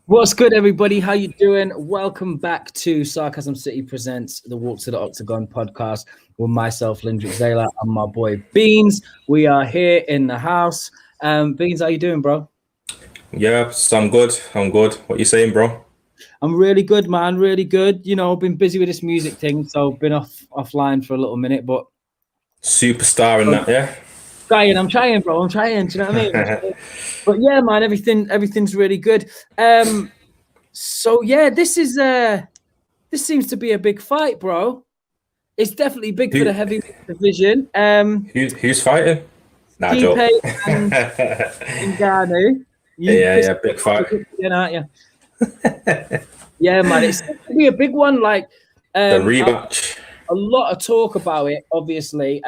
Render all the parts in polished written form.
What's good, everybody? How you doing? Welcome back to Sarcasm City Presents the Walk to the Octagon podcast with myself, Lindrick Zayla, and my boy Beans. We are here in the house. Beans, how you doing, bro? Yeah, so I'm good. What you saying, bro? I'm really good, man. Really good. You know, I've been busy with this music thing, so I've been offline for a little minute, but Superstar in that, yeah? I'm trying, bro. I'm trying. Do you know what I mean? But yeah, man, everything's really good. So yeah, this seems to be a big fight, bro. It's definitely big for the heavyweight division. Who's fighting? Nah, joke. Stipe and NGANNOU. Yeah, big fight. Again, aren't you? Yeah, man, it's going to be a big one. Like The rematch. A lot of talk about it. Obviously,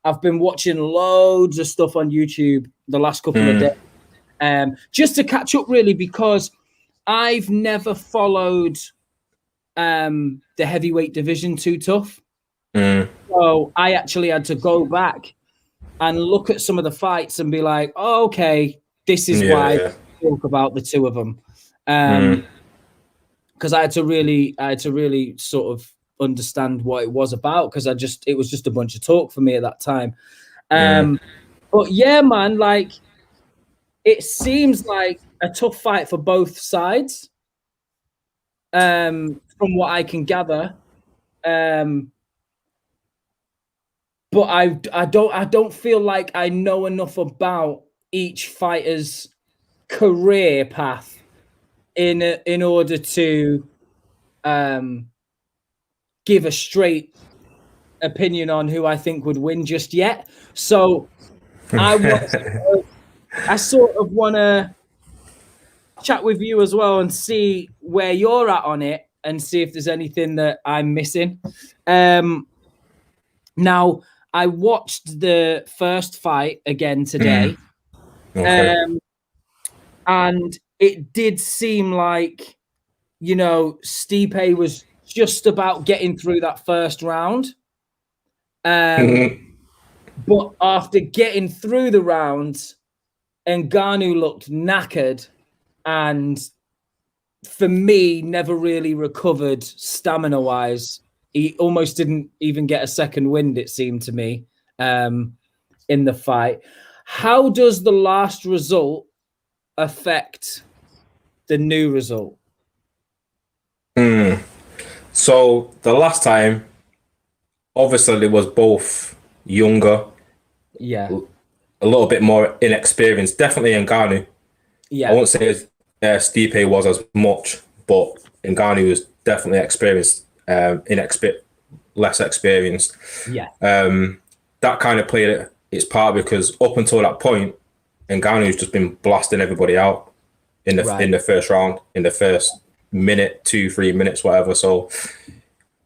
I've been watching loads of stuff on YouTube the last couple of days, just to catch up, really, because I've never followed the heavyweight division too tough. So I actually had to go back and look at some of the fights and be like, oh, okay, this is why I talk about the two of them. Because I had to really sort of understand what it was about, because it was just a bunch of talk for me at that time. But yeah, man, like it seems like a tough fight for both sides, from what I can gather. But I don't feel like I know enough about each fighter's career path in order to give a straight opinion on who I think would win just yet. So I sort of want to chat with you as well and see where you're at on it and see if there's anything that I'm missing. Now, I watched the first fight again today, and it did seem like, you know, Stipe was just about getting through that first round. But after getting through the rounds, NGANNOU looked knackered and, for me, never really recovered stamina-wise. He almost didn't even get a second wind, it seemed to me, in the fight. How does the last result affect the new result? So the last time, obviously, it was both younger, a little bit more inexperienced. Definitely NGANNOU. I won't say Stipe was as much, but NGANNOU was definitely experienced. Less experienced. That kind of played its part, because up until that point, NGANNOU's just been blasting everybody out in the first round, in the first minute, 2-3 minutes, whatever. So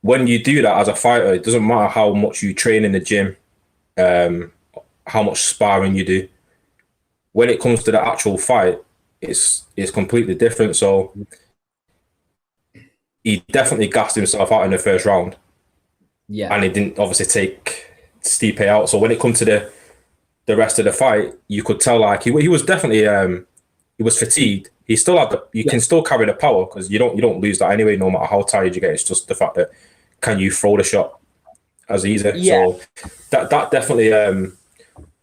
when you do that as a fighter, it doesn't matter how much you train in the gym, how much sparring you do. When it comes to the actual fight, it's completely different. So he definitely gassed himself out in the first round. And he didn't obviously take Stipe out. So when it comes to the rest of the fight, you could tell like he was definitely he was fatigued. He still had you can still carry the power, because you don't lose that anyway, no matter how tired you get. It's just the fact that, can you throw the shot as easy? So that definitely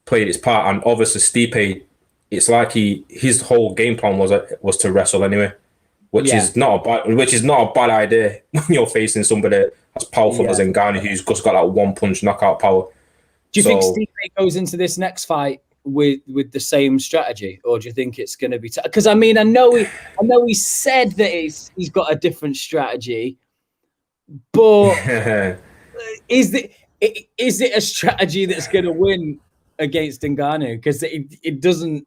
played its part. And obviously Stipe, it's like his whole game plan was to wrestle anyway. Which is not a bad idea when you're facing somebody as powerful as NGANNOU, who's just got that one punch knockout power. Do you think Stipe goes into this next fight with the same strategy, or do you think it's going to be? Because I mean, I know he said that he's got a different strategy, but is it a strategy that's going to win against NGANNOU? Because it doesn't.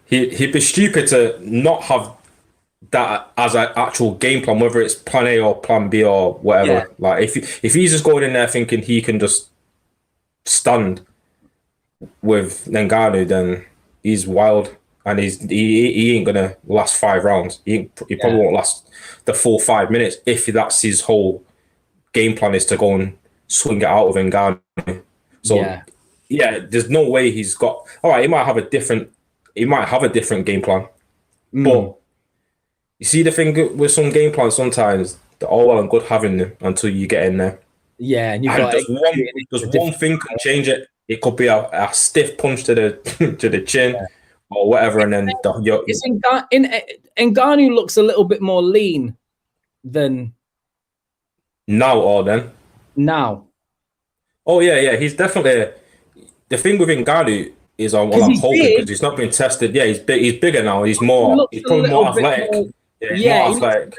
He'd be stupid to not have that as an actual game plan, whether it's plan A or plan B or whatever. Like if he's just going in there thinking he can just stand with NGANNOU, then he's wild, and he ain't gonna last 5 rounds. He probably won't last the full 5 minutes if that's his whole game plan, is to go and swing it out of NGANNOU. So there's no way he's got. All right, he might have a different game plan, but You see the thing with some game plans, sometimes they're all well and good having them until you get in there. Yeah, and you've got just one thing can change it. It could be a stiff punch to the to the chin, or whatever, and then NGANNOU looks a little bit more lean than now or then. Now. Oh yeah, he's definitely the thing with NGANNOU is what I'm hoping, because he's not been tested. Yeah, he's big. He's bigger now. He's probably more athletic. More athletic.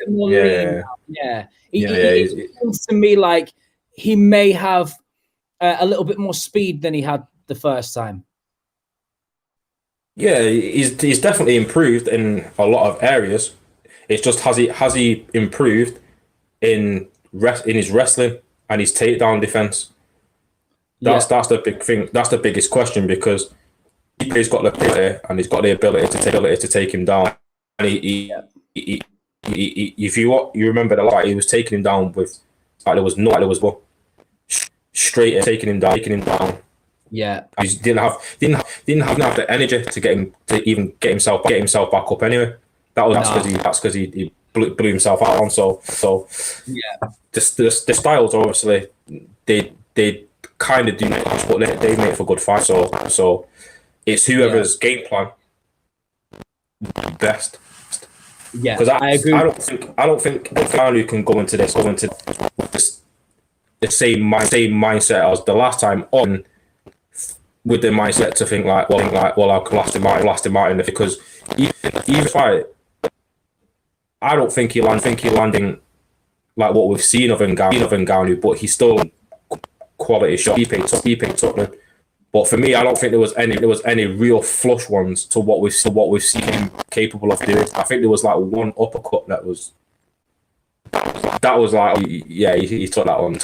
It seems to me like he may have a little bit more speed than he had the first time. Yeah, he's definitely improved in a lot of areas. It's just has he improved in his wrestling and his takedown defense? That's the big thing. That's the biggest question, because he's got the ability and he's got the ability to take him down. And if you remember the light, he was taking him down with there was straight taking him down. Yeah, he didn't have the energy to get him to even get himself back up. Anyway, that's because he blew himself out on. So yeah, the styles obviously they kind of do match, but they make for good fights. So it's whoever's game plan best. Yeah, because I agree. I don't think NGANNOU can go into this the same mindset as the last time on, with the mindset to think like, well, I can last him out, because even fight, I don't think he's landing like what we've seen of NGANNOU, but he's still quality shot. He picked up them. But for me, I don't think there was any real flush ones to what we've seen him capable of doing. I think there was like one uppercut that was like, yeah, he took that one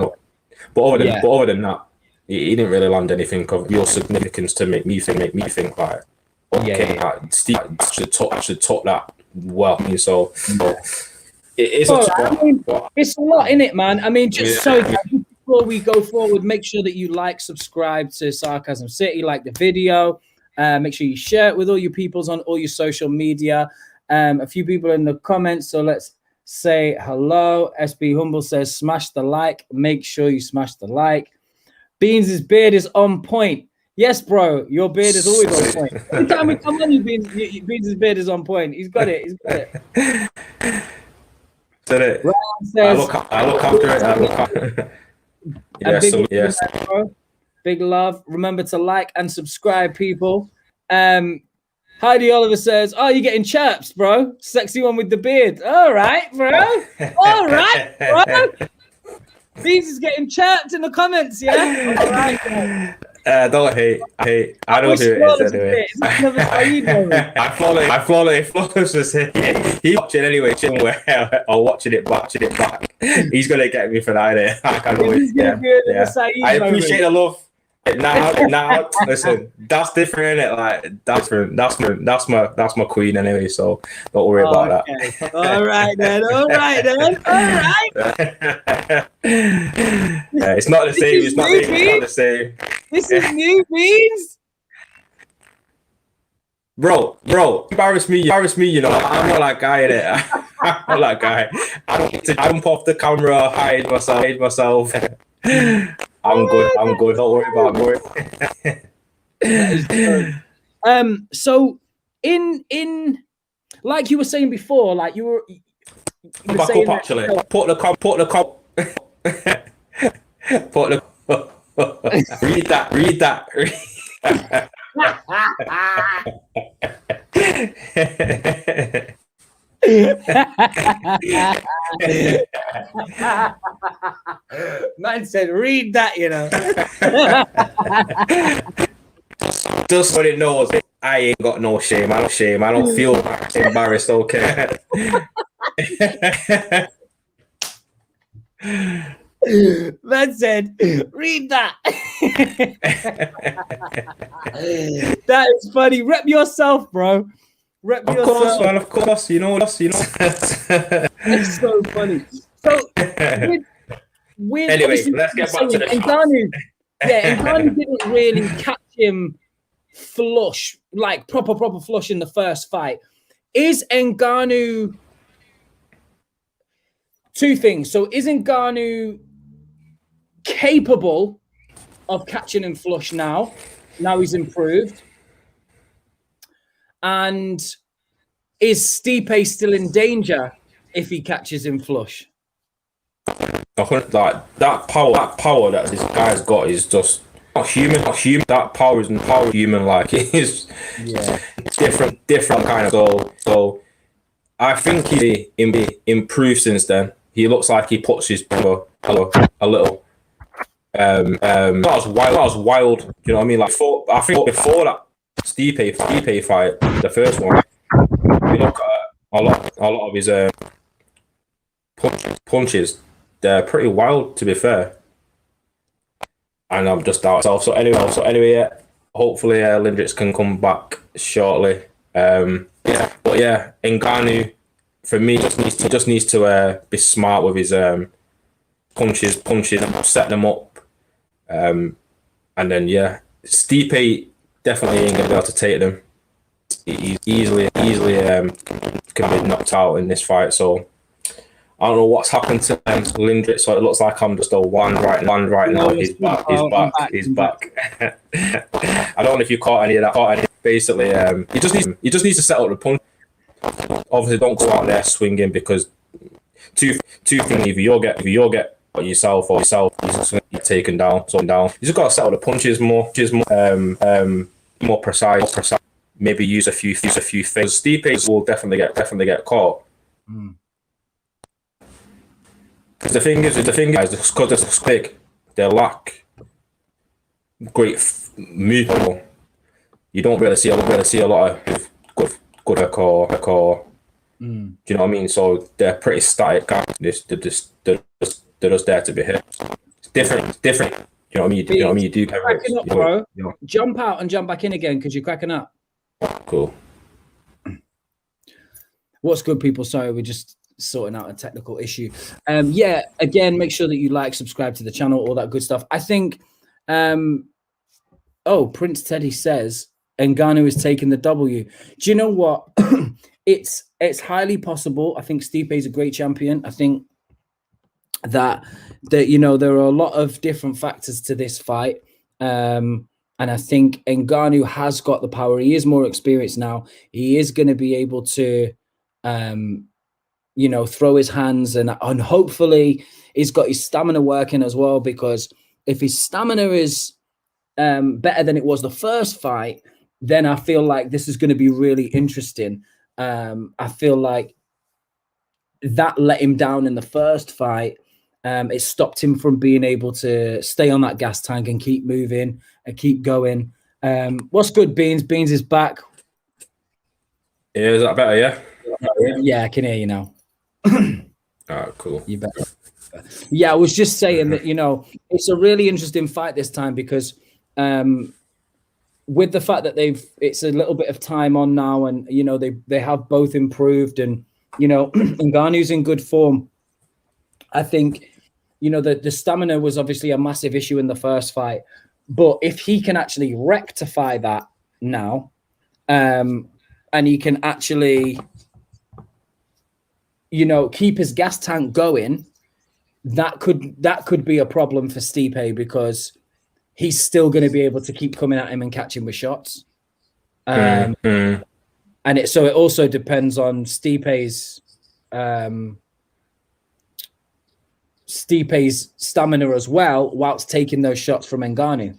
up. But other than that, he didn't really land anything of real significance to make me think like, okay, like, Steve should talk that well. So it's it's a lot in it, man. I mean, before we go forward, make sure that you like, subscribe to Sarcasm City, like the video. Make sure you share it with all your peoples on all your social media. A few people in the comments, so let's say hello. SB Humble says, smash the like. Make sure you smash the like. Beans' beard is on point. Yes, bro, your beard is always on point. Every time we come on, Beans' beard is on point. He's got it. Said it. I look after it. Yes. Big love. Remember to like and subscribe, people. Heidi Oliver says, "Oh, you're getting chirps, bro. Sexy one with the beard. All right, bro. All right, bro. Beans is getting chirped in the comments, yeah? All right, bro. Don't hate. I don't hear it anyway. I Flawless was here. He watching anyway, somewhere or watching it back. He's gonna get me for that. I can't wait. Yeah. I appreciate the love. Now, listen, that's different, innit? Like that's my queen anyway. So don't worry about that. All right then. It's not the same. It's not the same. This is new, Beans. Bro, embarrass me. You know, I'm not that guy, innit? I'm not that guy. I don't jump off the camera, hide myself. I'm good. Don't worry about it. So in like you were saying before, like you were back up actually. Put the read that. Man said, read that, you know. Just so it knows, I ain't got no shame. I don't feel embarrassed, okay? Man said, read that. That is funny. Rep yourself, bro. Rep yourself. Course, man, of course. You know. It's so funny. So, anyway, let's get back to the NGANNOU. NGANNOU didn't really catch him flush, like proper flush in the first fight. is Ngannou... Two things. So is Ngannou capable of catching him flush now? Now he's improved. And is Stipe still in danger if he catches him flush? Like that power that this guy's got is just not human. That power isn't human. Like it is, different kind of. So I think he improved since then. He looks like he puts his power a little. Not as wild. You know what I mean? Like I think before that Stipe fight, the first one, you look at a lot of his punches. They're pretty wild, to be fair. And I'm just out. So anyway, yeah, hopefully Lindrix can come back shortly. But yeah, Ngannou for me just needs to be smart with his punches, set them up, and then Stipe definitely ain't gonna be able to take them. He easily can be knocked out in this fight. So I don't know what's happened to Lindrix, so it looks like I'm just a one right now. He's back. I don't know if you caught any of that. Basically, he just needs to set up the punch. Obviously, don't go out there swinging, because two things: either you'll get yourself, or he's just gonna get taken down. You just got to set up the punches more precise. Maybe use a few things. Stipe will definitely get caught. Because the thing is, because they're big, they lack great movement. You don't really see a lot of good hardcore. Do you know what I mean? So they're pretty static. They're just there to be hit. It's different. You know what I mean? You do cracking up, bro. Jump out and jump back in again, because you're cracking up. Cool. What's good, people? Sorry, we're just sorting out a technical issue. Again, make sure that you like, subscribe to the channel, all that good stuff. I think Prince Teddy says Ngannou is taking the W. Do you know what? it's highly possible. I think Stipe is a great champion. I think that there are a lot of different factors to this fight. And I think Ngannou has got the power. He is more experienced now. He is going to be able to throw his hands, and hopefully he's got his stamina working as well, because if his stamina is better than it was the first fight, then I feel like this is going to be really interesting. I feel like that let him down in the first fight. It stopped him from being able to stay on that gas tank and keep moving and keep going. What's good, Beans? Beans is back. Yeah, is that better? Yeah, I can hear you now. Oh, cool. You better. Yeah, I was just saying that, it's a really interesting fight this time, because with the fact that it's a little bit of time on now, and, they have both improved, and, Ngannou's in good form. I think, the stamina was obviously a massive issue in the first fight, but if he can actually rectify that now, and he can actually, keep his gas tank going, that could be a problem for Stipe, because he's still going to be able to keep coming at him and catching with shots. And it also depends on Stipe's stamina as well, whilst taking those shots from Ngannou,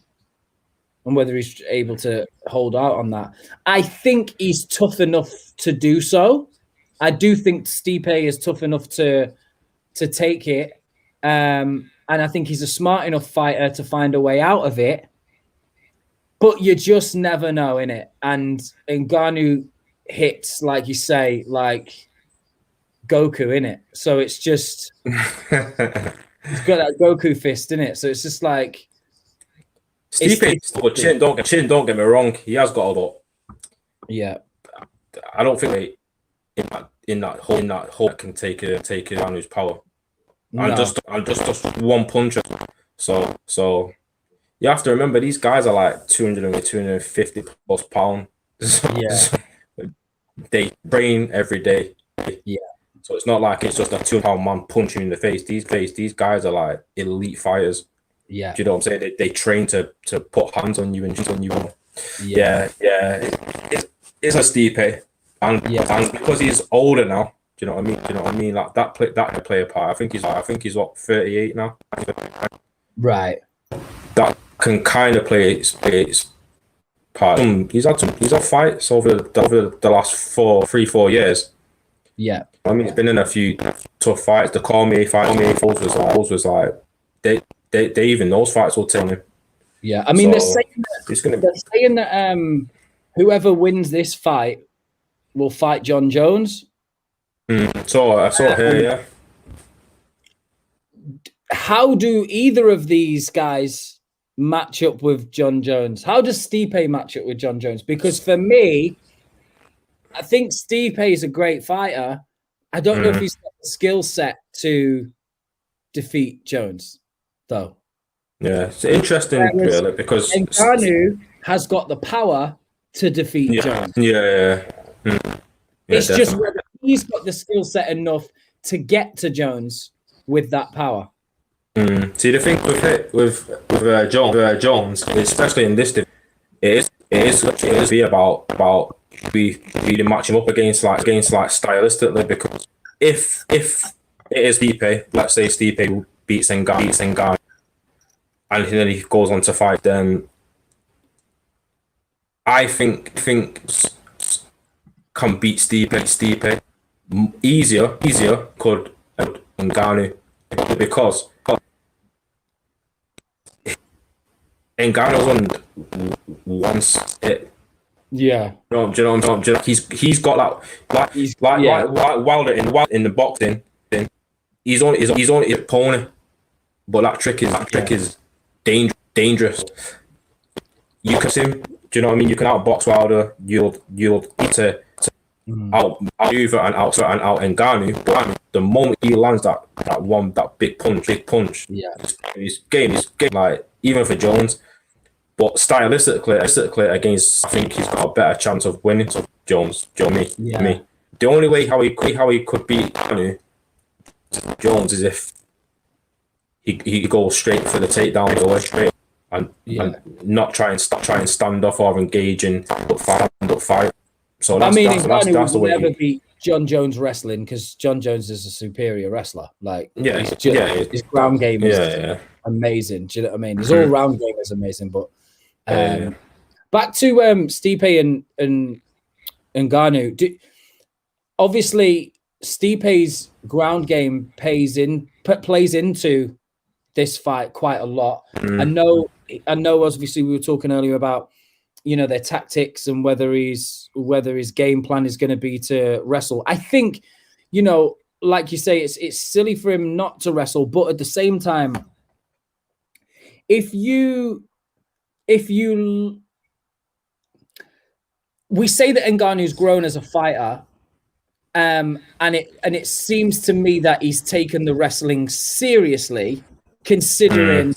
and whether he's able to hold out on that. I think he's tough enough to do so. I do think Stipe is tough enough to take it. And I think he's a smart enough fighter to find a way out of it. But you just never know, innit? And Ngannou hits, like you say, like Goku, innit? So it's just he's got that Goku fist, innit? So it's just like Stipe, don't get me wrong, he has got a lot. Yeah. I don't think in that hole can take Ngannou's power. No. And just one punch. So you have to remember, these guys are like 250 plus pounds. Yeah. they train every day. Yeah. So it's not like it's just a 200-pound man punching you in the face. These guys are like elite fighters. Yeah. Do you know what I'm saying? They train to put hands on you and just on you. Yeah. It's a Stipe, and because he's older now. Do you know what I mean? Like that can play a part. I think he's what, 38 now. Right. That can kind of play its part. He's had fights over the last 4 years. Yeah. I mean, he's been in a few tough fights. The Cormier fight was like they even those fights will tell him. Yeah, I mean, so they're saying that whoever wins this fight will fight John Jones. So I saw it here, yeah. How do either of these guys match up with John Jones? How does Stipe match up with John Jones? Because for me, I think Stipe is a great fighter. I don't know if he's got the skill set to defeat Jones, though. Yeah, it's interesting, really, because NGANNOU has got the power to defeat Jones. Yeah. It's just whether he's got the skill set enough to get to Jones with that power. See, the thing with Jones, especially in this, it is be about we match him up against stylistically, because if it is Stipe, let's say Stipe beats Ngannou, and then he goes on to fight, then I think can beat Stipe easier could Ngannou, because Ngannou won once it. Yeah. Do you know what I'm saying? He's got like Wilder in the boxing thing. He's only his opponent, but that trick is dangerous. You can see him. Do you know what I mean? You can outbox Wilder. You'll need to out maneuver and out Ngannou. But the moment he lands that big punch, his game like, even for Jones. But stylistically against, I think he's got a better chance of winning. So Jones, me. The only way how he could beat Jones is if he goes straight for the takedown, straight and not try and stand off or engage in fight. So that's the way. Never beat John Jones wrestling, because John Jones is a superior wrestler. Like his ground game is amazing. Do you know what I mean? His all-round game is amazing, but. Back to Stipe and Ngannou. Obviously, Stipe's ground game plays into this fight quite a lot. I know. Obviously, we were talking earlier about their tactics and whether his game plan is going to be to wrestle. I think like you say, it's silly for him not to wrestle, but at the same time, we say that Ngannou's grown as a fighter, and it seems to me that he's taken the wrestling seriously, considering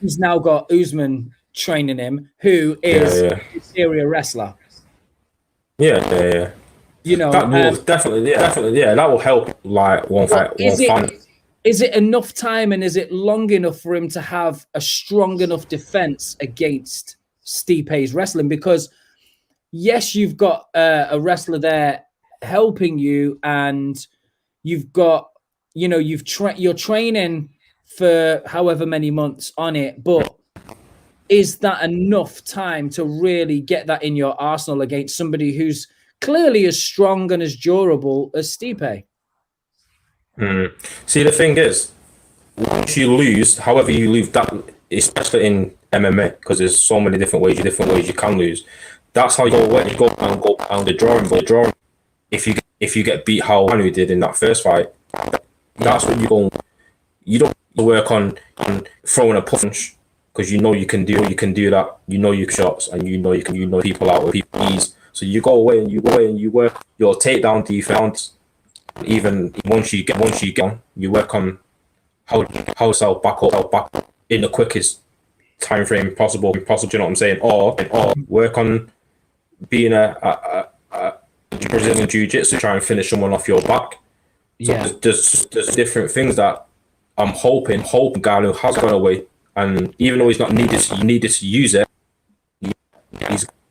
he's now got Usman training him, who is a superior wrestler. Yeah. That will definitely, that will help. Like one fight. Is it enough time, and is it long enough for him to have a strong enough defense against Stipe's wrestling? Because yes, you've got a wrestler there helping you, and you've got you're training for however many months on it, but is that enough time to really get that in your arsenal against somebody who's clearly as strong and as durable as Stipe? See, the thing is, once you lose, however you lose, that especially in MMA, because there's so many different ways you can lose. That's how you go down the drawing. If you get beat how Ngannou did in that first fight, that's when you go. You don't work on throwing a punch, because you can do that. You can shots, and you can people out with ease. So you go away and you work your takedown defense. Even once you get on, you work on how self back up in the quickest time frame possible. Do you know what I'm saying? Or work on being a Brazilian Jiu-Jitsu, try and finish someone off your back. So there's different things that I'm hoping Ngannou has got away, and even though he's not needed to use it,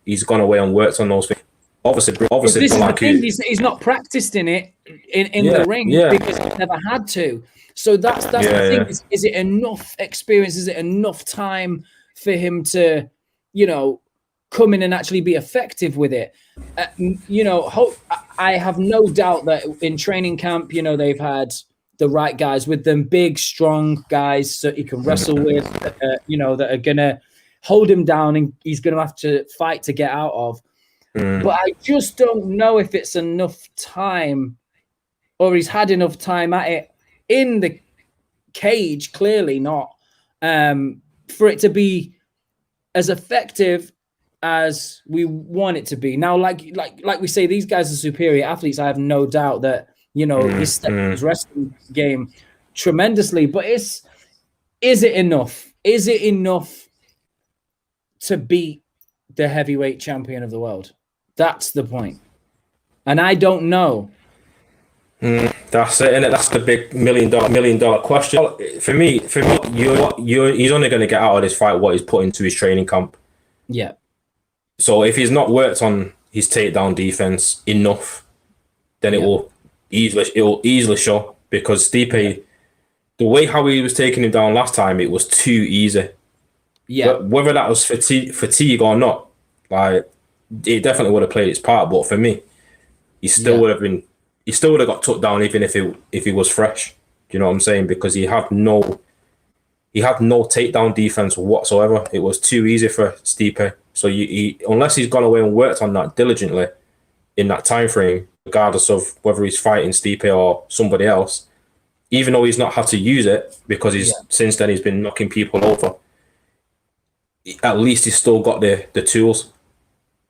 he's gone away and worked on those things. Obviously, this is the thing. He's not practiced in it in the ring because he's never had to. So that's the thing. Is it enough experience? Is it enough time for him to, come in and actually be effective with it? I have no doubt that in training camp, they've had the right guys with them, big, strong guys that he can wrestle with, that are going to hold him down and he's going to have to fight to get out of. But I just don't know if it's enough time, or he's had enough time at it in the cage. Clearly not, for it to be as effective as we want it to be. Now, like we say, these guys are superior athletes. I have no doubt that he's stepped his wrestling game tremendously. But is it enough? Is it enough to beat the heavyweight champion of the world? That's the point. And I don't know. That's it, innit? That's the big million dollar question. For me, he's only going to get out of this fight what he's put into his training camp. Yeah. So if he's not worked on his takedown defense enough, then it will easily show, because Stipe, the way how he was taking him down last time, it was too easy. Yeah. But whether that was fatigue or not, it definitely would have played its part. But for me, he still would have got took down even if he was fresh. Do you know what I'm saying? Because he had no takedown defense whatsoever. It was too easy for Stipe. So unless he's gone away and worked on that diligently in that time frame, regardless of whether he's fighting Stipe or somebody else, even though he's not had to use it because since then he's been knocking people over, at least he's still got the tools.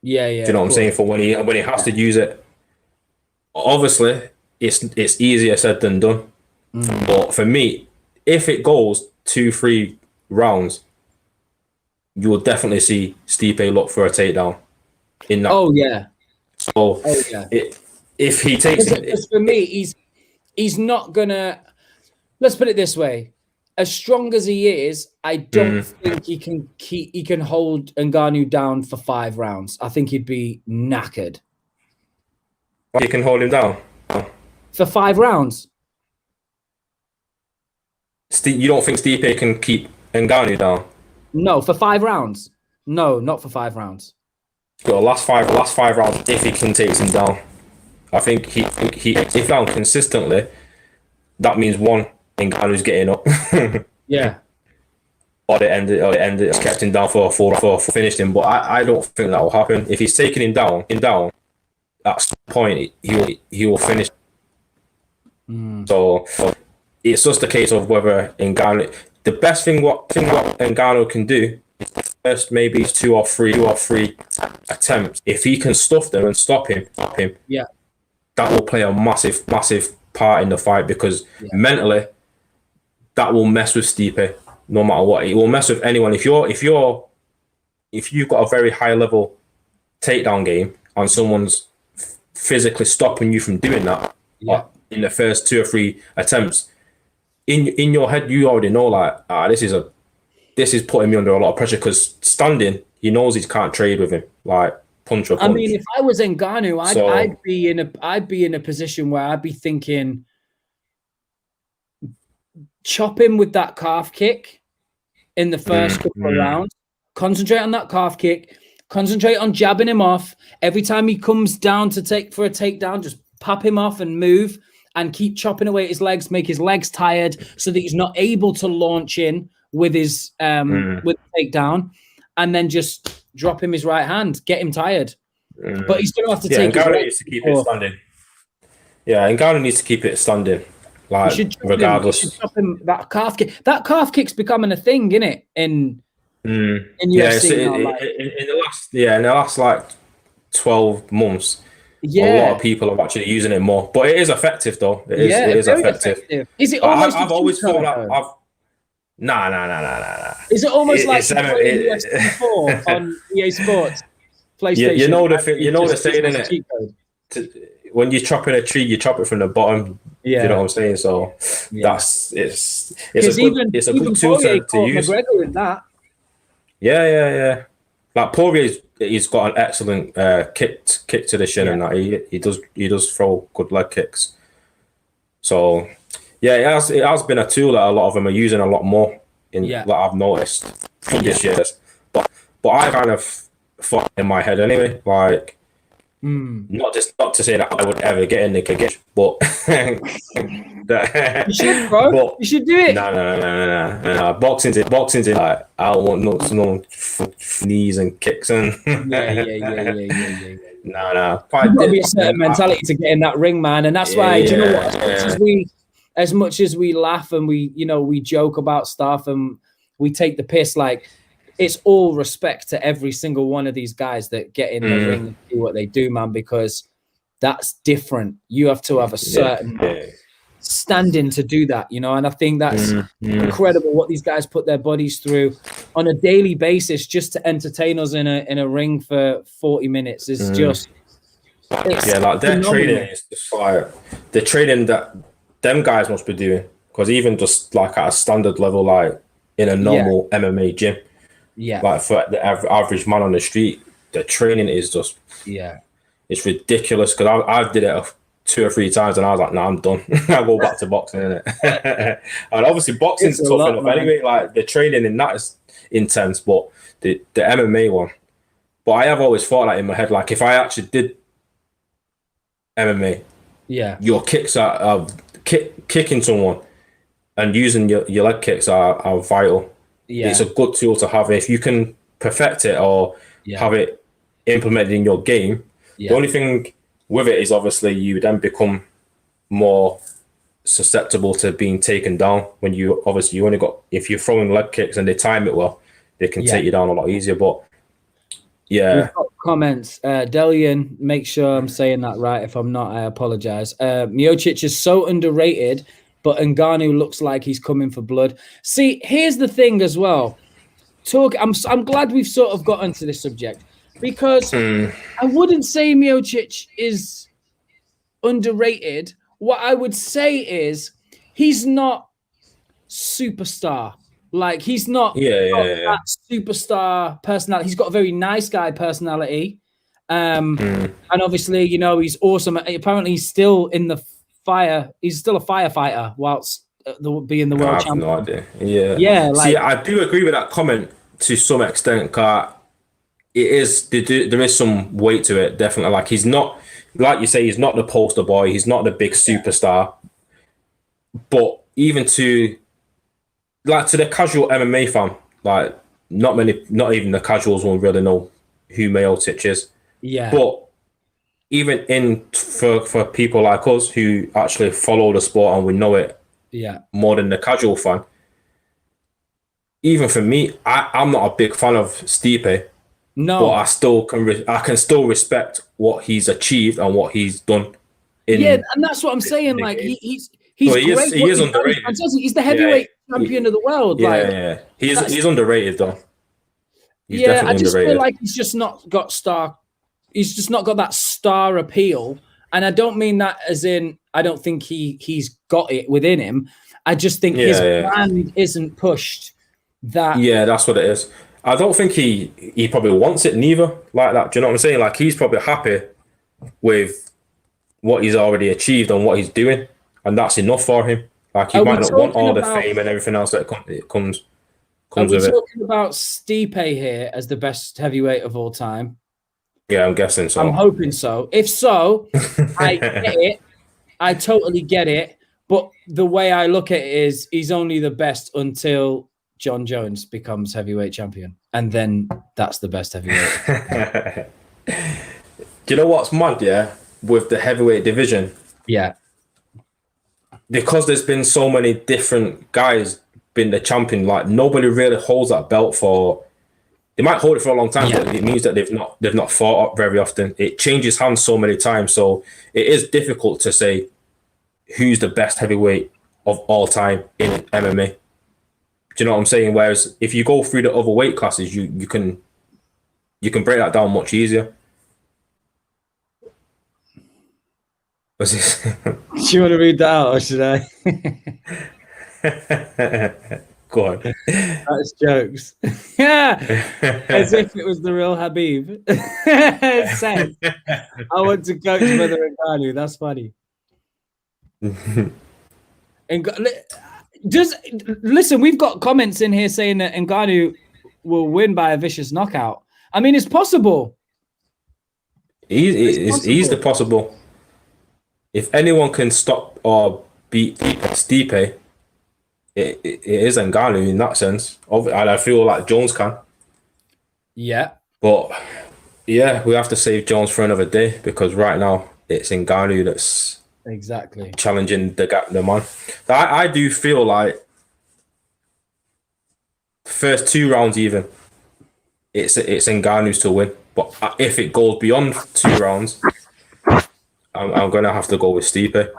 Yeah. Do you know what I'm saying? For when he has to use it. Obviously, it's easier said than done. But for me, if it goes 2-3 rounds, you will definitely see Stipe look for a takedown in that. Oh yeah. So if he takes it, for me, he's not gonna. Let's put it this way: as strong as he is, I don't think he can hold Ngannou down for 5 rounds. I think he'd be knackered. You can hold him down for 5 rounds. You don't think Stipe can keep Ngannou down? No, for 5 rounds. No, not for 5 rounds. The last five rounds, if he can take him down, I think if down consistently, that means one, Ngannou's getting up. Yeah. Or they ended, kept him down for finished him. But I don't think that will happen. If he's taking him down, at some point he will finish. So it's just a case of whether Ngannou. The best thing what Ngannou can do is the first maybe 2 or 3 attempts. If he can stuff them and stop him, that will play a massive part in the fight, because mentally that will mess with Stipe no matter what. It will mess with anyone. If you've got a very high level takedown game and someone's physically stopping you from doing that in the first 2 or 3 attempts, in your head you already know this is putting me under a lot of pressure, because standing, he knows he can't trade with him punch or punch. I mean, if I was Ngannou, I'd be in a position where I'd be thinking, chop him with that calf kick in the first couple of rounds, concentrate on that calf kick, concentrate on jabbing him off. Every time he comes down to take for a takedown, just pop him off and move, and keep chopping away at his legs, make his legs tired so that he's not able to launch in with his with takedown, and then just drop him his right hand, get him tired. But he's going to have to take. Ngannou needs to keep it standing. Yeah, Ngannou needs to keep it standing. Regardless, that calf kick's becoming a thing, isn't it? In UFC, in the last 12 months. A lot of people are actually using it more, but it is effective though. It is effective. Is it almost? I've always thought that. Nah. Is it almost like UFC 4 on EA Sports, PlayStation? You know the saying, innit? when you're chopping a tree, you chop it from the bottom. Yeah, you know what I'm saying. So it's a good tool to use. McGregor in that. Yeah. Like Poirier, he's got an excellent kick to the shin, and that he does throw good leg kicks. So it has been a tool that a lot of them are using a lot more that I've noticed from this year. But I kind of thought in my head anyway, like not to say that I would ever get in the kick, but you should, bro. But, you should do it. No. Boxing's like I don't want no knees and kicks and yeah. No. You've got to be a certain mentality to get in that ring, man, and that's why. Do you know what? As much as we laugh and we joke about stuff and we take the piss, like it's all respect to every single one of these guys that get in the ring and do what they do, man, because that's different. You have to have a certain standing to do that, and I think that's incredible what these guys put their bodies through on a daily basis just to entertain us in a ring for 40 minutes is just like their training is just like the training that them guys must be doing, because even just like at a standard level, like in a normal MMA gym, like for the average man on the street, the training is just it's ridiculous. Because I did it 2 or 3 times and I was like, I'm done. I'll go back to boxing, innit? And obviously boxing's tough enough anyway. Like the training in that is intense, but the MMA one. But I have always thought that in my head, like if I actually did MMA, your kicks are kicking someone and using your leg kicks are vital. It's a good tool to have if you can perfect it or have it implemented in your game. The only thing with it is obviously you then become more susceptible to being taken down when you only got, if you're throwing leg kicks and they time it well, they can take you down a lot easier. But we've got comments. Delian, make sure I'm saying that right. If I'm not, I apologize. MICOCIC is so underrated, but NGANNOU looks like he's coming for blood. See, here's the thing as well. I'm glad we've sort of got onto this subject, because I wouldn't say MICOCIC is underrated. What I would say is he's not superstar. Like he's not that superstar personality. He's got a very nice guy personality. And obviously, he's awesome. Apparently he's still in the fire. He's still a firefighter whilst being the world champion. No idea. Yeah. See, I do agree with that comment to some extent. There is some weight to it, definitely. Like he's not, like you say, he's not the poster boy. He's not the big superstar. But even to the casual MMA fan, like not even the casuals will really know who MICOCIC is. Yeah. But even for people like us who actually follow the sport and we know it more than the casual fan, even for me, I'm not a big fan of Stipe. No, but I can still respect what he's achieved and what he's done. And that's what I'm saying. Like he's great. He is underrated. He's the heavyweight champion of the world. He's underrated though. I just feel like he's just not got that star appeal, and I don't mean that as in I don't think he's got it within him. I just think his brand isn't pushed. That's what it is. I don't think he probably wants it neither like that. Do you know what I'm saying? Like he's probably happy with what he's already achieved and what he's doing, and that's enough for him. Like he might not want all the fame and everything else that comes with it. Are we talking about Stipe here as the best heavyweight of all time? Yeah, I'm guessing so. I'm hoping so. If so, I get it. I totally get it. But the way I look at it is he's only the best until John Jones becomes heavyweight champion. And then that's the best heavyweight. Do you know what's mad, with the heavyweight division? Yeah. Because there's been so many different guys been the champion, like nobody really holds that belt for... They might hold it for a long time, but it means that they've not fought up very often. It changes hands so many times, so it is difficult to say who's the best heavyweight of all time in MMA. Do you know what I'm saying? Whereas if you go through the other weight classes, you can break that down much easier. Was this? Do you want to read that out, or should I? Go on. That's jokes. Yeah, as if it was the real Habib. It says, "I want to coach Brother Ngannou." That's funny. And listen, we've got comments in here saying that Ngannou will win by a vicious knockout. I mean, it's possible. He's the possible. If anyone can stop or beat Stipe, it is Ngannou in that sense. And I feel like Jones can. Yeah. But yeah, we have to save Jones for another day because right now it's Ngannou that's exactly challenging the man. I do feel like the first 2 rounds even, it's Ngannou's to win. But if it goes beyond 2 rounds, I'm gonna have to go with Stipe.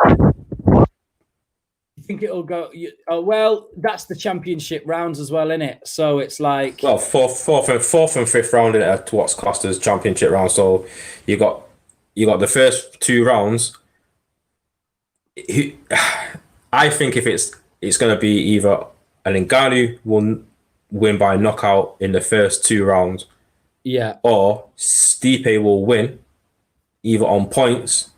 You think it'll go? Well, that's the championship rounds as well, isn't it? So it's like fourth and fifth round at what's classed as championship round. So you got the first 2 rounds. I think if it's gonna be either an Ngannou will win by knockout in the first 2 rounds, yeah, or Stipe will win either on points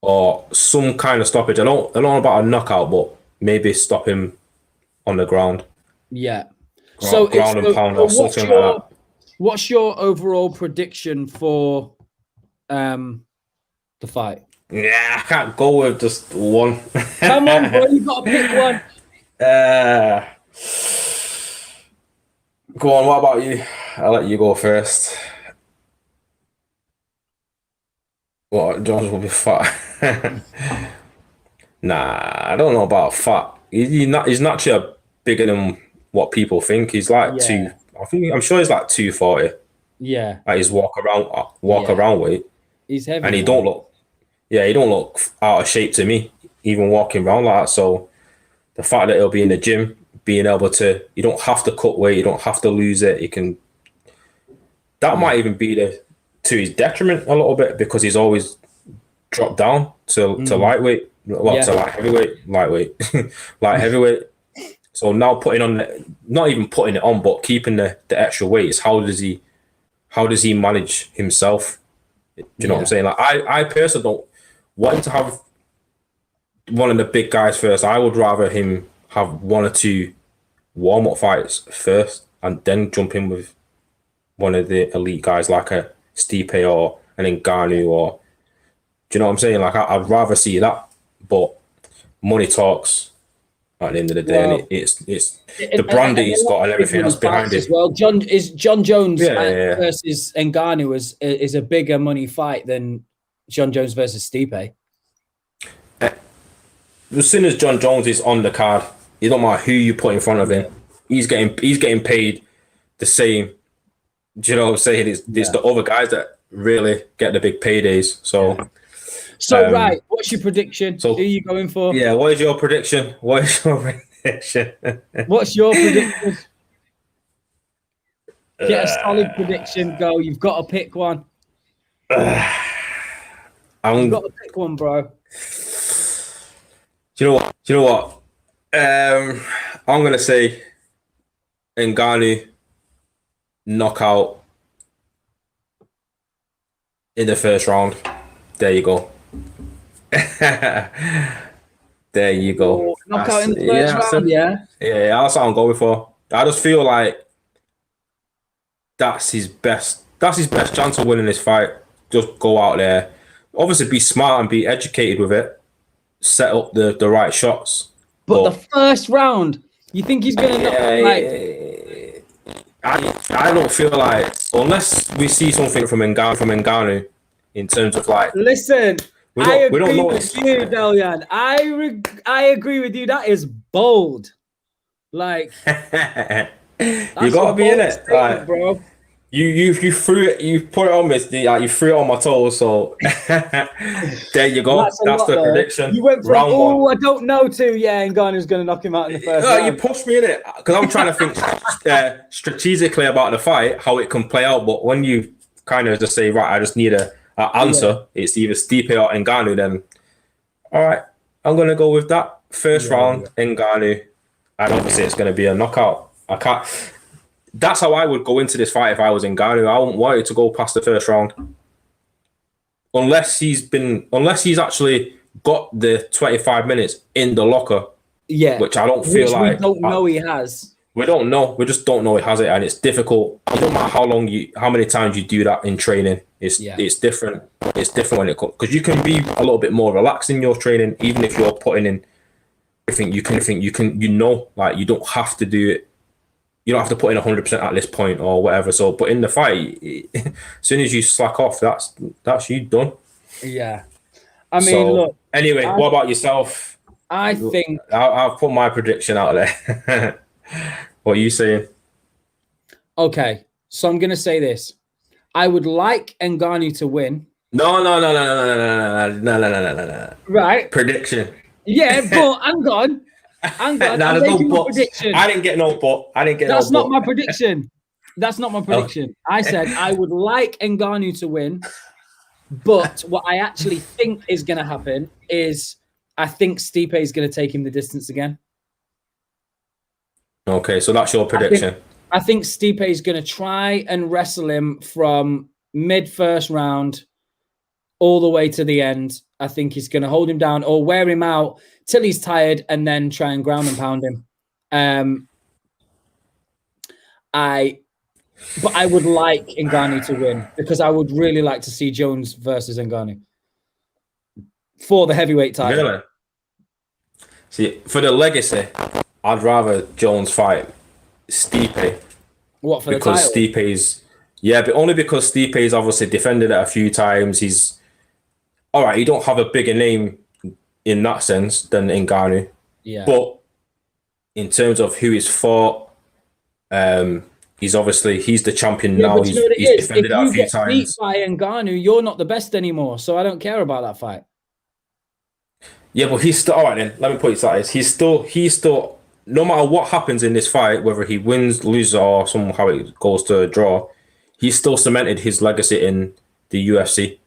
or some kind of stoppage. I don't know about a knockout, but maybe stop him on the ground. Yeah. Ground and pound or something like that. What's your overall prediction for the fight? Yeah, I can't go with just one. Come on, bro, you got to pick one. Go on, what about you? I'll let you go first. What, Jones will be fat? Nah, I don't know about fat. He's naturally bigger than what people think. He's like I'm sure he's like 240. Yeah. Like his walk around weight. He's heavy. And he don't look out of shape to me, even walking around like that. So the fact that he'll be in the gym, being able to, you don't have to cut weight, you don't have to lose it. That might even be to his detriment a little bit because he's always dropped down to lightweight, to light heavyweight, light heavyweight. So now not even putting it on, but keeping the extra weight is how does he manage himself? Do you know what I'm saying? Like I personally don't want him to have one of the big guys first. I would rather him have 1 or 2 warm-up fights first and then jump in with one of the elite guys like a Stipe or an Ngannou or, do you know what I'm saying? Like I'd rather see that, but money talks at the end of the day, and it's the brand that he's got and everything else behind it. Well, John Jones versus Ngannou is a bigger money fight than John Jones versus Stipe. As soon as John Jones is on the card, it don't matter who you put in front of him. He's getting paid the same. Do you know what I'm saying? It's the other guys that really get the big paydays. So right, what's your prediction? Who are you going for? Yeah, what is your prediction? What's your prediction? Get a solid prediction. Go. You've got to pick one. You've got to pick one, bro. Do you know what? I'm gonna say Ngannou knockout in the first round. There you go. There you go. Knockout in the first round, yeah? Yeah, that's what I'm going for. I just feel like that's his best chance of winning this fight. Just go out there. Obviously be smart and be educated with it. Set up the right shots. But the first round, you think he's going to knock I don't feel like, unless we see something from Ngannou in terms of like... Listen, I agree with you, Delian. I agree with you. That is bold. Like... you got to be in it. Like, bro. You threw it, you put it on me, you threw it on my toes, so there you go. That's the prediction. You went from, I don't know to, Ngannou's going to knock him out in the first round. You pushed me in it, because I'm trying to think strategically about the fight, how it can play out, but when you kind of just say, right, I answer, it's either Stipe or Ngannou, then all right, I'm going to go with that. First round, Ngannou. And obviously it's going to be a knockout. I can't. That's how I would go into this fight if I was Ngannou. I wouldn't want it to go past the first round. Unless he's actually got the 25 minutes in the locker. Yeah. Which I don't feel like. We don't know he has. We don't know. We just don't know he has it, and it's difficult. It don't matter how many times you do that in training. It's different. It's different when it comes, because you can be a little bit more relaxed in your training, even if you're putting in everything. You can, like, you don't have to do it. You don't have to put in 100% at this point or whatever. So, but in the fight, as soon as you slack off, that's you done. Yeah. I mean, look. Anyway, what about yourself? I think I'll put my prediction out there. What are you saying? Okay, so I'm gonna say this. I would like Ngannou to win. No. Right. Prediction. Yeah, but hang on. There's no but. I didn't get no but. That's not my prediction. That's not my prediction. I said I would like Ngannou to win, but what I actually think is going to happen is I think Stipe is going to take him the distance again. Okay, so that's your prediction. I think Stipe is going to try and wrestle him from mid-first round all the way to the end. I think he's going to hold him down or wear him out till he's tired and then try and ground and pound him. But I would like Ngannou to win because I would really like to see Jones versus Ngannou for the heavyweight title. Really? See, for the legacy, I'd rather Jones fight Stipe. What, for the title? Because Stipe's, but only because Stipe's obviously defended it a few times. He's all right. He don't have a bigger name in that sense than Ngannou. Yeah. But in terms of who he's fought, he's the champion now. He's defended it a few times. If you get beat by Ngannou, you're not the best anymore. So I don't care about that fight. Yeah, but he's still all right. Then let me put it like this: he's still. No matter what happens in this fight, whether he wins, loses, or somehow it goes to a draw, he's still cemented his legacy in the UFC.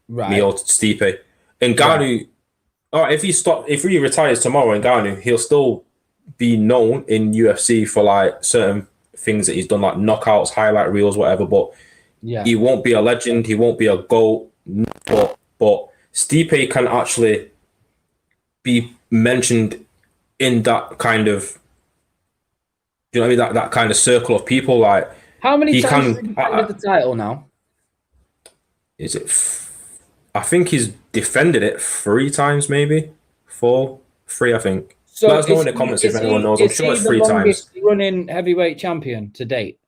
Right. The old Stipe. Ngannou, all right, if he retires tomorrow, Ngannou, he'll still be known in UFC for like certain things that he's done, like knockouts, highlight reels, whatever. But he won't be a legend. He won't be a GOAT. But Stipe can actually be mentioned in that kind of, you know what I mean, that kind of circle of people. Like, how many times has he defended the title now? Is it? I think he's defended it 3 times, maybe 4, 3. I think. So let us know in the comments if anyone knows. I'm sure it's 3 times. Running heavyweight champion to date.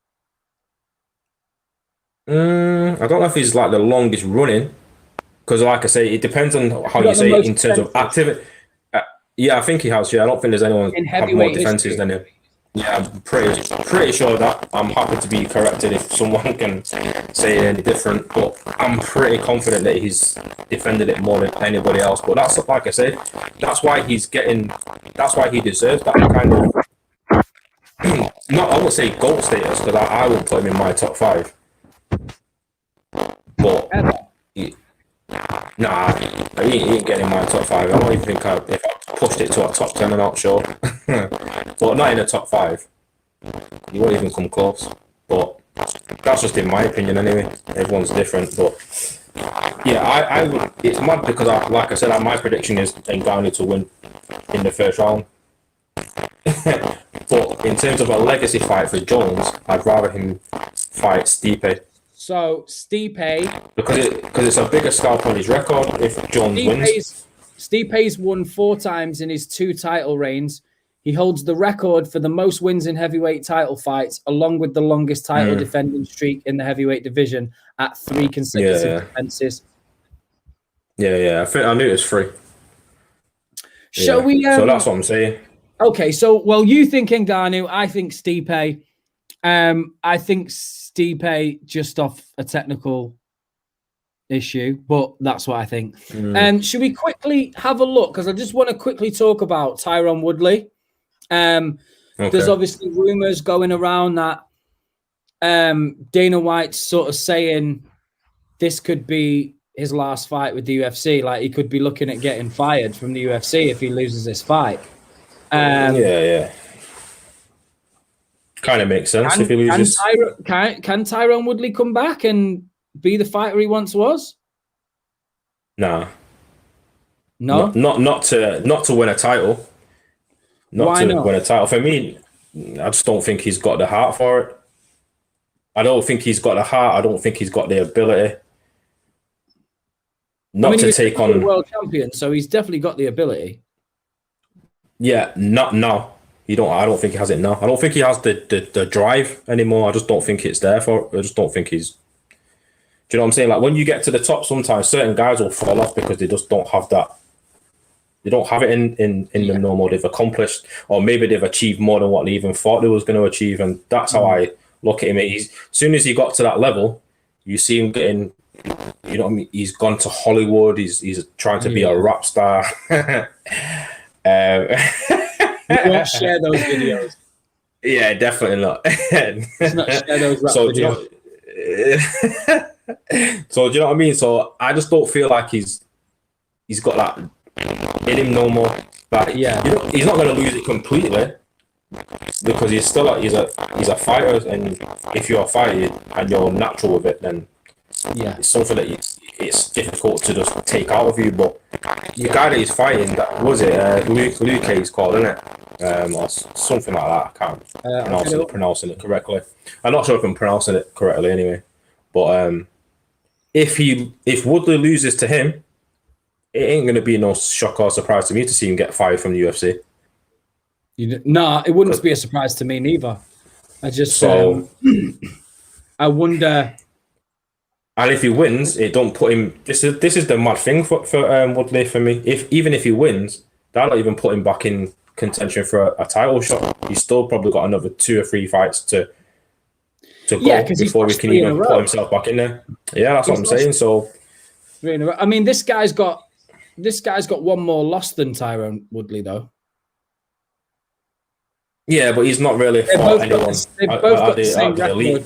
I don't know if he's like the longest running, because like I say, it depends on how you say it in terms of activity. Yeah, I think he has. Yeah, I don't think there's anyone have more defenses than him. Yeah, I'm pretty sure of that. I'm happy to be corrected if someone can say any different, but I'm pretty confident that he's defended it more than anybody else. But that's, like I said, that's why he deserves that kind of, not, I won't say GOAT status, because I would put him in my top 5. But he ain't getting in my top 5. I don't even think if I pushed it to a top 10, I'm not sure. But not in the top 5. He won't even come close. But that's just in my opinion anyway. Everyone's different. But yeah, I would. It's mad because, like I said, my prediction is Ngannou to win in the first round. But in terms of a legacy fight for Jones, I'd rather him fight Stipe. So Stipe, because it's a bigger scalp on his record if Jones wins. Stipe's won 4 times in his 2 title reigns. He holds the record for the most wins in heavyweight title fights, along with the longest title defending streak in the heavyweight division at 3 consecutive defenses. Yeah. I knew it was 3. Shall we? So that's what I'm saying. Okay, so you think Ngannou, I think Stipe. I think Stipe just off a technical issue, but that's what I think. Should we quickly have a look? Because I just want to quickly talk about Tyron Woodley. There's obviously rumors going around that Dana White's sort of saying this could be his last fight with the UFC. Like, he could be looking at getting fired from the UFC if he loses this fight. Yeah. Kind of makes sense if he loses. Can Tyron Woodley come back and be the fighter he once was? Nah. No? Not to win a title. Why not? Win a title. For me, I just don't think he's got the heart for it. I don't think he's got the heart. I don't think he's got the ability. To take on world champion, so he's definitely got the ability. Yeah, not now. I don't think he has it now. I don't think he has the drive anymore. I just don't think it's there for. I just don't think he's. Do you know what I'm saying? Like, when you get to the top, sometimes certain guys will fall off because they just don't have that. They don't have it in them no more. They've accomplished, or maybe they've achieved more than what they even thought they was going to achieve, and that's how I look at him. As soon as he got to that level, you see him getting. You know what I mean? He's gone to Hollywood. He's trying to be a rap star. You won't share those videos. Yeah, definitely not. Let's not share those rap videos. So do you know what I mean? So I just don't feel like he's got that in him no more. Like, he's not going to lose it completely because he's still he's a fighter, and if you're a fighter and you're natural with it, then it's something that it's difficult to just take out of you. But the guy that he's fighting, that was it, Luke he's called, isn't it? Or something like that. I can't pronouncing it correctly. I'm not sure if I'm pronouncing it correctly anyway. But if Woodley loses to him, it ain't going to be no shock or surprise to me to see him get fired from the UFC. No, it wouldn't be a surprise to me neither. I just I wonder. And if he wins, it don't put him. This is the mad thing for Woodley for me. Even if he wins, that'll not even put him back in contention for a title shot. He's still probably got another 2 or 3 fights to go before he can even put himself back in there. Yeah, that's what I'm saying. So, I mean, this guy's got one more loss than Tyron Woodley, though. Yeah, but he's not really fought anyone. They've both got the same record,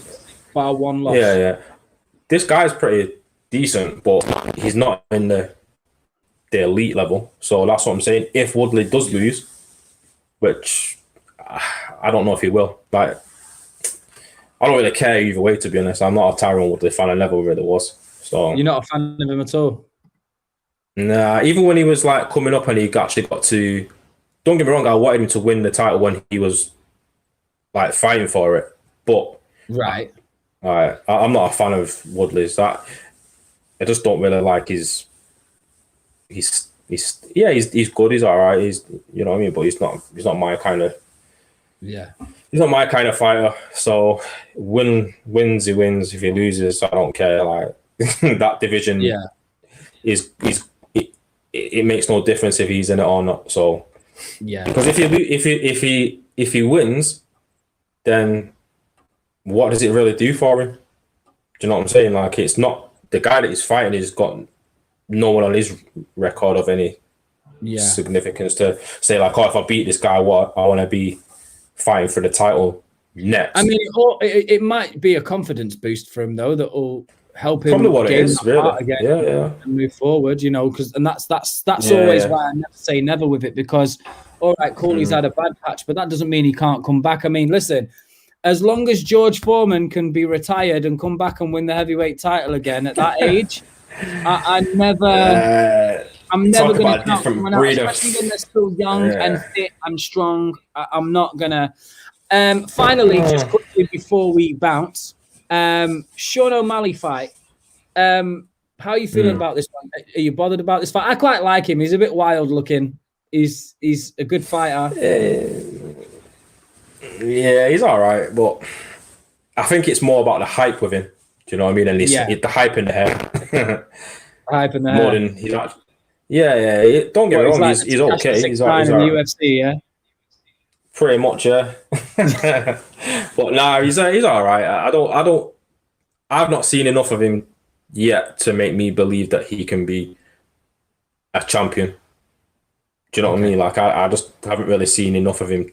bar one loss. Yeah. This guy's pretty decent, but he's not in the elite level. So that's what I'm saying. If Woodley does lose, which I don't know if he will, like, I don't really care either way, to be honest. I'm not a Tyron Woodley fan. I never really was. So you're not a fan of him at all? Nah, even when he was like coming up and he actually got to. Don't get me wrong, I wanted him to win the title when he was like fighting for it, but I'm not a fan of Woodley's. That I just don't really like his. He's good. He's all right. He's, you know what I mean, but he's not my kind of. Yeah. He's not my kind of fighter. So wins, he wins. If he loses, I don't care. Like that division. Yeah. It makes no difference if he's in it or not. So. Yeah. Because if he wins, then what does it really do for him? Do you know what I'm saying? Like, it's not the guy that he's fighting. He's got no one on his record of any significance to say like, oh, if I beat this guy, what I want to be fighting for the title next. I mean, it might be a confidence boost for him though that will help him. Probably what it is, really. Again, and move forward. You know, because that's always why I never say never with it. Because all right, cool, he's had a bad patch, but that doesn't mean he can't come back. I mean, listen. As long as George Foreman can be retired and come back and win the heavyweight title again at that age, I'm never going to count someone out, especially when they're still young and fit and strong. I'm not going to. Finally, just quickly before we bounce, Sean O'Malley fight. How are you feeling about this one? Are you bothered about this fight? I quite like him. He's a bit wild looking. He's a good fighter. Yeah, he's all right, but I think it's more about the hype with him. Do you know what I mean? And the hype in the head. Hype in the more head. than he's not. Yeah. Don't get me wrong. Like he's okay. He's all right. In the UFC, yeah. Pretty much, yeah. But nah, he's all right. I've not seen enough of him yet to make me believe that he can be a champion. Do you know what I mean? Like I just haven't really seen enough of him.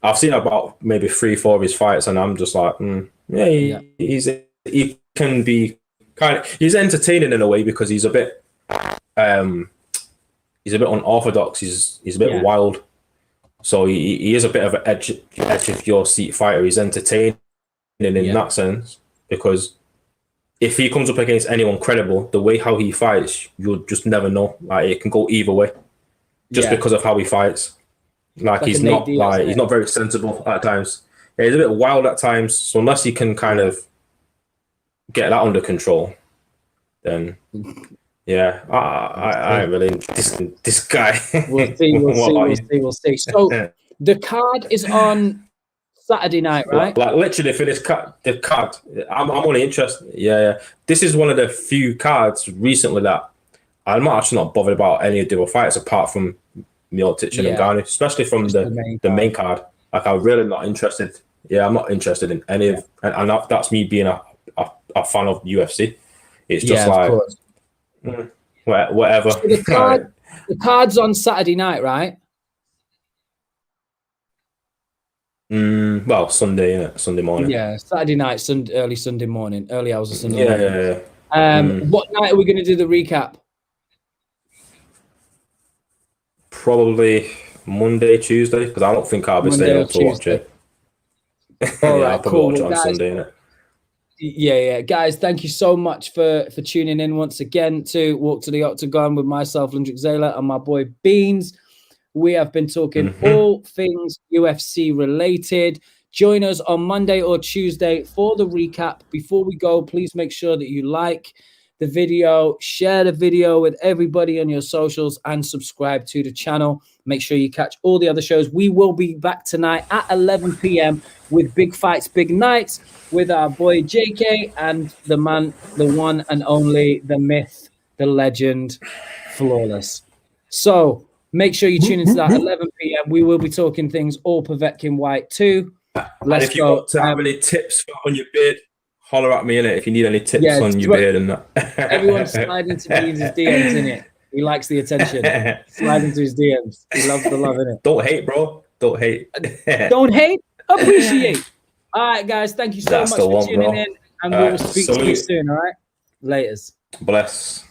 I've seen about maybe 3-4 of his fights, and I'm just like, he can be he's entertaining in a way because he's a bit unorthodox. He's a bit wild. So he is a bit of an edge of your seat fighter. He's entertaining in that sense, because if he comes up against anyone credible, the way how he fights, you'll just never know. Like, it can go either way, just because of how he fights. Like he's not he's not very sensible at times. Yeah, he's a bit wild at times. So unless he can kind of get that under control, then I ain't really this guy. We'll see. So the card is on Saturday night, right? Like literally for this card, I'm only interested. Yeah. This is one of the few cards recently that I'm actually not bothered about any of the other fights apart from MICOCIC and NGANNOU, especially from the main card. Like, I'm really not interested. Yeah, I'm not interested in any of, and that's me being a fan of UFC. It's just whatever. So the card's on Saturday night, right? Well, Sunday, innit? Sunday morning. Yeah, Saturday night, early Sunday morning, early hours of Sunday morning. Yeah. What night are we going to do the recap? Probably Monday, Tuesday, because I don't think I'll be staying up to watch it. All right, I'll probably watch it on Sunday, innit? Yeah, guys, thank you so much for tuning in once again to Walk to the Octagon with myself, Lundrick Zayla, and my boy Beans. We have been talking all things UFC related. Join us on Monday or Tuesday for the recap. Before we go, please make sure that you like the video, share the video with everybody on your socials, and subscribe to the channel. Make sure you catch all the other shows. We will be back tonight at 11 p.m. with Big Fights, Big Nights with our boy JK and the man, the one and only, the myth, the legend, Flawless. So make sure you tune into that 11 p.m. We will be talking things all Povetkin White too. And if you want to have any tips on your beard, holler at me, innit, if you need any tips on your beard and that. Everyone slide into Beans' DMs, innit? He likes the attention. Slide into his DMs. He loves the love, innit? Don't hate, bro. Don't hate. Don't hate. Appreciate. All right, guys. Thank you so much for tuning in. And we'll speak to you soon, all right? Laters. Bless.